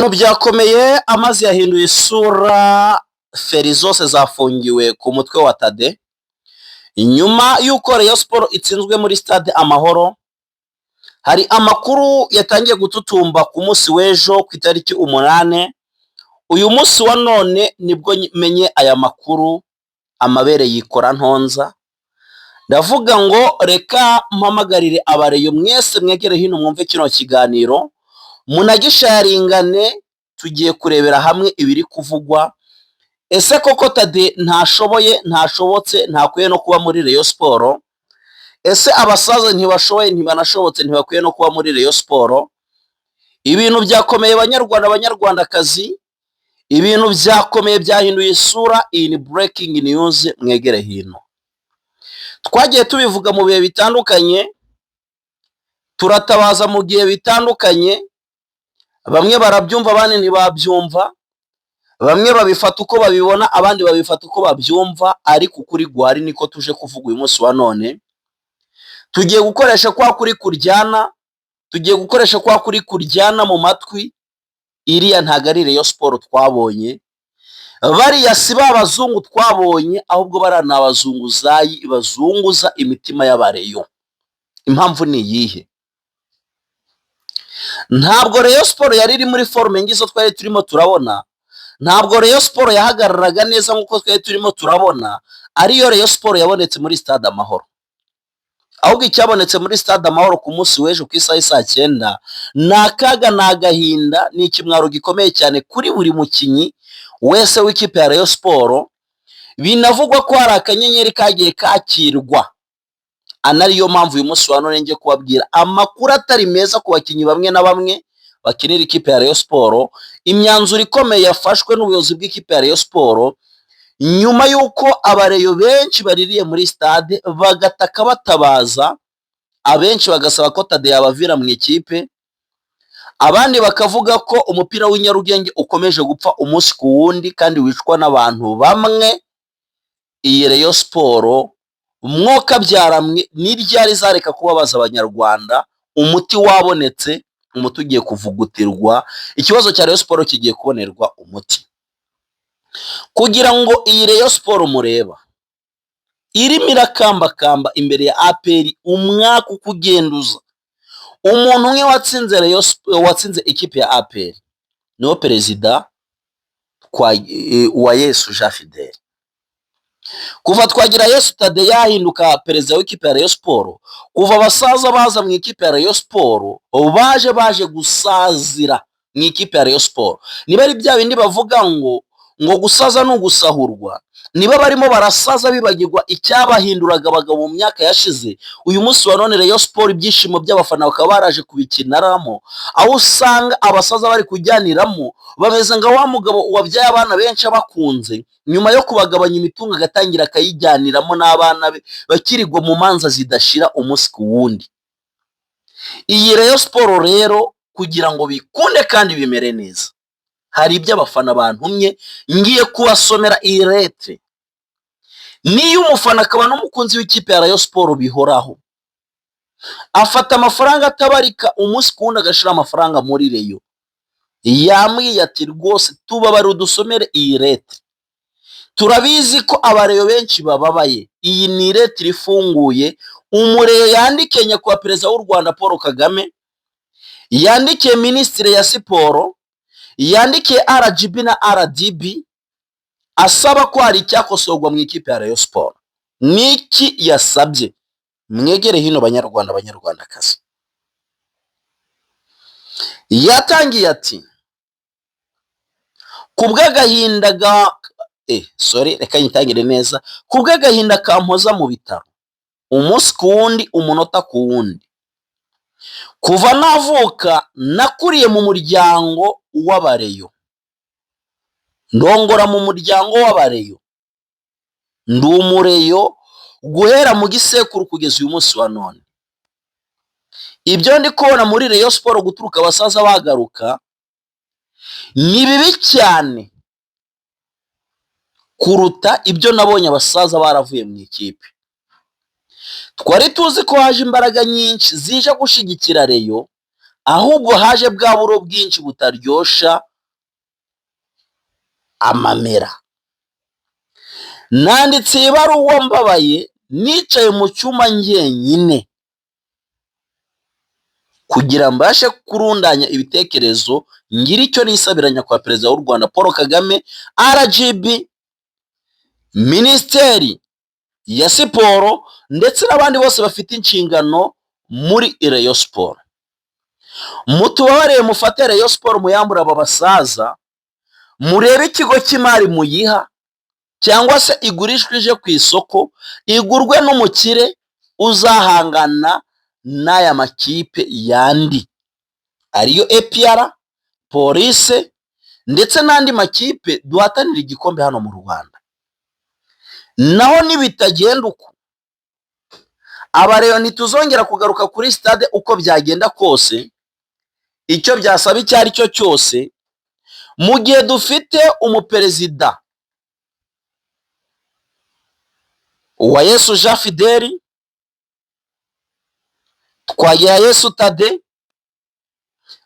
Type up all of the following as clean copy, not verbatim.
Byakomeye amazi yahinduye isura, feri zose zafungiwe ku mutwe wa Tade inyuma y'uko Rayon Sport itsinzwe muri stade Amahoro. Hari amakuru yatangiye gututumba ku munsi w'ejo ku itariki 8. Uyu munsi wa none nibwo menye aya makuru, amabere yikora ntonza. Ndavuga ngo reka mpamagarire abareyo mwese mwegere hino mwumve kino kiganiro, munagisharingane, tugiye kurebera hamwe ibiri kuvugwa. Ese koko Tade ntashoboye, ntashobotse, ntakwiye no kuba muri Rayon Sport? Ese abasaza ntibashoboye, ntibanashobotse, ntibakwiye no kuba muri Rayon Sport? Ibintu byakomeye banyarwanda, banyarwandakazi, ibintu byakomeye byahinduye isura. Iyi ni breaking news, mwegere hino. Twagiye tubivuga mu bihe bitandukanye, turatabaza mu gihe bitandukanye, bamwe barabyumva abandi ntibabyumva, bamwe babifata uko babibona abandi babifata uko babyumva, ariko ukuri gwari niko tuje kuvuga uyu munsi wa none. Tugiye gukoresha kwa kuri kuryana, tugiye gukoresha kwa kuri kuryana mu matwi. Iriya ntago ari Rayon Sport twabonye, bariya si babazungu twabonye, ahubwo barana abazunguzayi bazunguza imitima y'abareyo. Impamvu ni iyihe? Ntabwo Rayon Sport yari iri muri forme ngizo twari turimo turabona, ntabwo Rayon Sport yahagararaga neza nkuko twari turimo turabona, ariyo Rayon Sport yabonetse muri stade Amahoro. Ahubwo icyabonetse muri stade Amahoro ku munsi w'ejo ku isaha saa 9 nakaga nagahinda, ni ikimwaro gikomeye cyane kuri buri mukinyi wese w'ikipe ya Rayon Sport. Binavugwa ko hari akanyenyeri kagiye kakirwa, anariyo mpamvu uyu munsi wa none ngiye kubabwira amakuru atari meza ku bakinyi bamwe na bamwe bakinira ikipe ya Rayon Sport. Imyanzuro ikomeye yafashwe n'ubuyobozi bw'ikipe ya Rayon Sport nyuma y'uko abareyo benshi baririye muri stade bagataka batabaza, abenshi bagasaba ko Tade yabavira mu ikipe, abandi bakavuga ko umupira w'inyarugenge ukomeje gupfa umunsi ku wundi kandi wicwa n'abantu bamwe. Iyi Rayon Sport umwuka byaramwe n'iryari zareka kubabaza abanyarwanda. Umuti wabonetse, umuti ugiye kuvugutirwa, ikibazo cya Rayon Sport kigiye kubonerwa umuti. Kugira ngo iyi Rayon Sport mureba irimo irakambakamba imbere ya APR umwaka ukugenduza, umuntu umwe watsinze ikipe ya APR niwo perezida wa Yesu Jean Fidel. Kuva twagira Yesu Tade yahinduka perezida w'ikipe ya Rayon Sport, kuva abasaza baza mu ikipe ya Rayon Sport baje gusazira mu ikipe ya Rayon Sport. Niba ari bya bindi bavuga ngo gusaza no gusahurwa, niba barimo barasaza bibagirwa icyabahinduraga abagabo mu myaka yashize, uyu munsi wa none Rayon Sport ibyishimo by'abafana bakaba baraje kubikinaramo, aho usanga abasaza bari kujyaniramo bameze nga wa mugabo wabyaye abana benshi abakunze, nyuma yo kubagabanya imitungo agatangira akayijyaniramo n'abana be bakirirwa mu manza zidashira umunsi ku wundi. Iyi Rayon Sport rero kugira ngo bikunde kandi bimere neza, hari ibyo abafana bantumye ngiye kubasomera iyi letre. Niyo umufana akaba n'umukunzi w'ikipe ya Rayon Sport bihoraho, afata amafaranga atabarika umunsi kuwundi agashira amafaranga muri Rayon, yambwiye ati rwose tubabare udusomere iyi letre. Turabizi ko abareyo benshi bababaye. Iyi ni letre ifunguye, umureyo yandikiye nyakubahwa perezida w'u Rwanda Paul Kagame, yandikiye ministre ya siporo, yandikiye RGB na RDB, asaba ko hari icyakosorwa mu ikipe ya Rayon Sport. Niki yasabye? Mwegere hino banyarwanda, banyarwandakazi. Yatangiye ati kubw'agahinda reka nyitangire neza. Kubw'agahinda kampoza mu bitaro umunsi ku wundi, umunota ku wundi, kuva navuka nakuriye mu muryango w'abareyo, ndongora mu muryango w'abareyo, ndi umureyo guhera mu gisekuru kugeza uyu munsi wa none. Ibyo ndi kubona muri Rayon Sport guturuka abasaza bagaruka ni bibi cyane kuruta ibyo nabonye abasaza baravuye mu ikipe. Twari tuzi ko haje imbaraga nyinshi zije gushigikira Rayon, ahubwo haje bwa buro bwinshi butaryosha amamera. Nanditse iyi baruwa mbabaye nicaye mu cyuma njyenyine kugira mbashe kurundanya ibitekerezo ngira icyo nisabiranya kwa perezida w'u Rwanda Paul Kagame, RGB, Minisiteri ya Siporo ndetse n'abandi bose bafite inshingano muri Rayon Sport. Mutubabareye mufate Rayon Sport muyambura aba basaza, murebe ikigo cy'imari muyiha cyangwa se igurishwa ije ku isoko, igurwe n'umukire uzahangana n'aya makipe yandi ariyo APR, Police ndetse n'andi makipe duhatanira igikombe hano mu Rwanda. Naho nibitagenda uko, abareyo ntituzongera kugaruka kuri stade uko byagenda kose, icyo byasaba icyo ari cyo cyose, mu gihe dufite umuperezida Uwayesu Jean Fidèle, Twagirayesu Tade,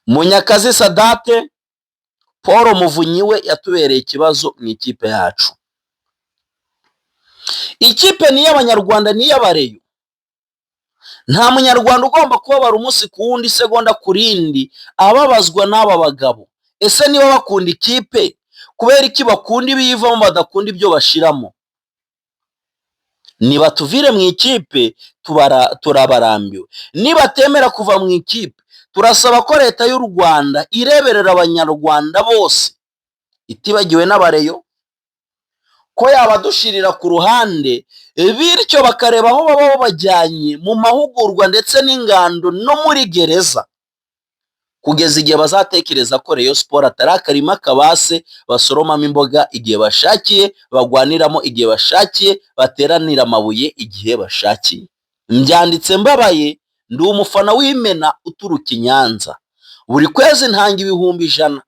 Munyakazi Sadate, Paul Muvunyi we yatubereye ikibazo mu ikipe yacu. Ikipe ni y'Abanyarwanda, ni y'abareyo. Nta munyarwanda ugomba kubabara umunsi ku wundi, segonda ku rindi ababazwa n'aba bagabo. Ese niba bakunda ikipe, kubera iki bakunda ibiyivamo badakunda ibyo bashiramo? Niba tuvire mu ikipe turabarambiwe. Niba temera kuva mu ikipe, turasaba ko leta y'u Rwanda ireberera Abanyarwanda bose itibagiwe n'abareyo, ko yabadushirira ku ruhande, bityo bakareba aho baba babajyanye mu mahugurwa ndetse n'ingando no muri gereza, kugeza igihe bazatekereza ko Rayon Sport atari akarima kabase basoromamo imboga igihe bashakiye, bagwaniramo igihe bashakiye, bateranira amabuye igihe bashakiye. Mbyanditse mbabaye, ndi umufana w'Imena uturuka i Nyanza. Buri kwezi ntanga 100,000.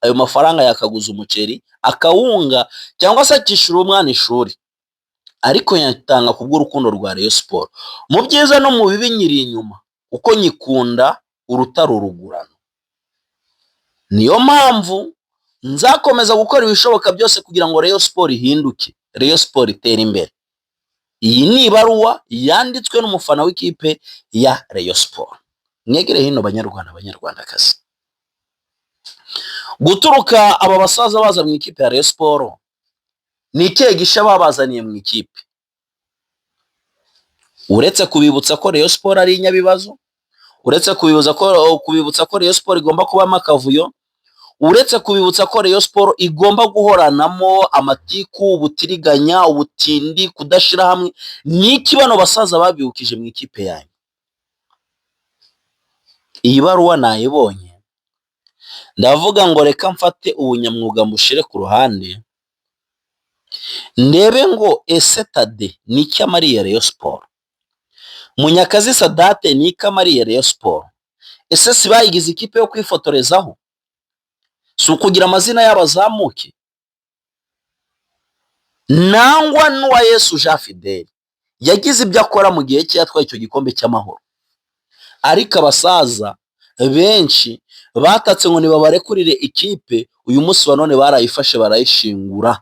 Ayo mafaranga yakaguza umuceri, akawunga cyangwa se akishura umwana ishuri, ariko yatanga kubw'urukundo rwa Rayon Sport, mu byiza no mu bibi nyiri inyuma, uko nyikunda urutarurugurano. Niyo mpamvu nzakomeza gukora ibishoboka byose kugira ngo Rayon Sport ihinduke, Rayon Sport itere imbere. Iyi ni ibaruwa yanditswe n'umufana w'ikipe ya Rayon Sport. Mwegere hino Banyarwanda, Banyarwandakazi. Guturuka aba basaza baza mu ikipe ya Rayon Sport, ni ikihe gisha babazaniye mu ikipe? Uretse kubibutsa ko Rayon Sport ari inyabibazo, uretse kubibutsa ko Rayon Sport igomba kubamo akavuyo, uretse kubibutsa ko Rayon Sport igomba guhoranamo amatiku, ubutiriganya, ubutindi, kudashira hamwe, niki bano basaza babibukije mu ikipe yanyu? Iyi baruwa nayibonye, ndavuga ngo reka mfate ubunyamwuga mbushire ku ruhande, ndebe ngo ese Tade niki amariye Rayon Sport, Munyakazi Sadate niki amariye Rayon Sport? Ese si bayigize ikipe yo kwifotorezaho? Si ukugira amazina y'abazamuke? Nangwa n'Uwayesu Jean Fidèle yagize ibyo akora mu gihe cye yatwaye icyo gikombe cy'amahoro, ariko abasaza benshi batatse ngo nibabarekurire ikipe, uyu munsi wa none barayifashe barayishingura.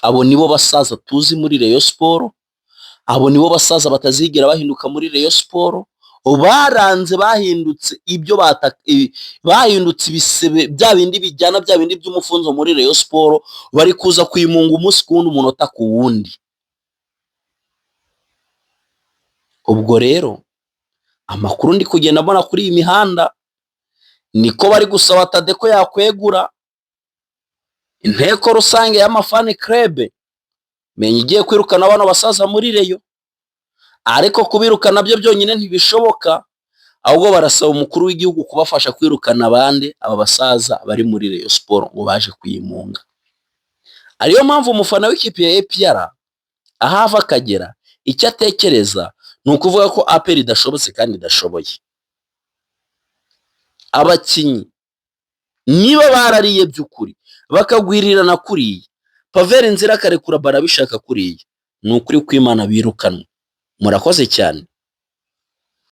Abo nibo basaza tuzi muri Rayon Sport, abo nibo basaza batazigera bahinduka muri Rayon Sport. Baranze bahindutse ibyo bahindutse ibisebe bya bindi bijyana bya bindi by'umufunzo muri Rayon Sport, bari kuza kwimunga umunsi ku wundi, umunota ku wundi. Ubwo rero amakuru ndi kugenda mbona kuri iyi mihanda niko bari gusaba Tade ko yakwegura inteko rusange y'amafani club, menya igiye kwirukana bano basaza muri Rayon. Ariko kubirukana byo byonyine ntibishoboka, ahubwo barasaba umukuru w'igihugu kubafasha kwirukana abandi aba basaza bari muri Rayon Sport ngo baje kuyimunga. Ariyo mpamvu umufana w'ikipe ya APR ahava akagera icyo atekereza ni ukuvuga ko APR idashobotse kandi idashoboye. Abakinyi niba barariye by'ukuri bakagwirirana kuriya, Pavel Nzira akarekura barabishaka kuriya, ni ukuri kw'Imana birukanwe. Murakoze cyane.